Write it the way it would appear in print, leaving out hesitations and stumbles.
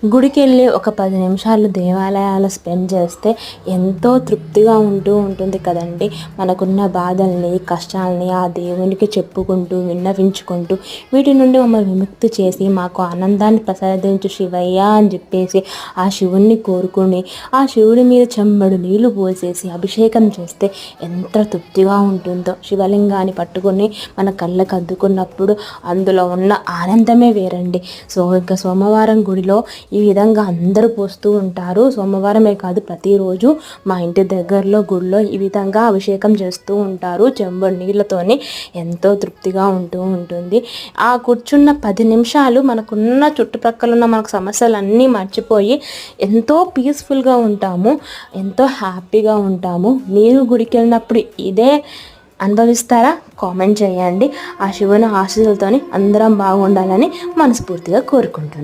గుడికెళ్ళి ఒక 10 నిమిషాలు దేవాలయాలు స్పెండ్ చేస్తే ఎంతో తృప్తిగా ఉంటుంది కదండి. మనకున్న బాధల్ని, కష్టాలని ఆ దేవునికి చెప్పుకుంటూ, విన్నవించుకుంటూ వీటి నుండి మమ్మల్ని విముక్తి చేసి మాకు ఆనందాన్ని ప్రసాదించు శివయ్య అని చెప్పేసి ఆ శివుణ్ణి కోరుకుని ఆ శివుడి మీద చెంబడు నీళ్లు పోసేసి అభిషేకం చేస్తే ఎంత తృప్తిగా ఉంటుందో. శివలింగాన్ని పట్టుకొని మన కళ్ళకు అద్దుకున్నప్పుడు అందులో ఉన్న ఆనందమే వేరండి. ఇంకా సోమవారం గుడిలో ఈ విధంగా అందరూ పోస్తూ ఉంటారు. సోమవారమే కాదు, ప్రతిరోజు మా ఇంటి దగ్గరలో గుడిలో ఈ విధంగా అభిషేకం చేస్తూ ఉంటారు. చెంబడు నీళ్ళతోని ఎంతో తృప్తిగా ఉంటుంది. ఆ కూర్చున్న 10 నిమిషాలు మనకున్న చుట్టుప్రక్కల ఉన్న మనకు సమస్యలన్నీ మర్చిపోయి ఎంతో పీస్ఫుల్గా ఉంటాము, ఎంతో హ్యాపీగా ఉంటాము. మీరు గుడికి వెళ్ళినప్పుడు ఇదే అనుభవిస్తారా? కామెంట్ చేయండి. ఆ శివుని ఆశీస్సులతోని అందరం బాగుండాలని మనస్ఫూర్తిగా కోరుకుంటున్నాను.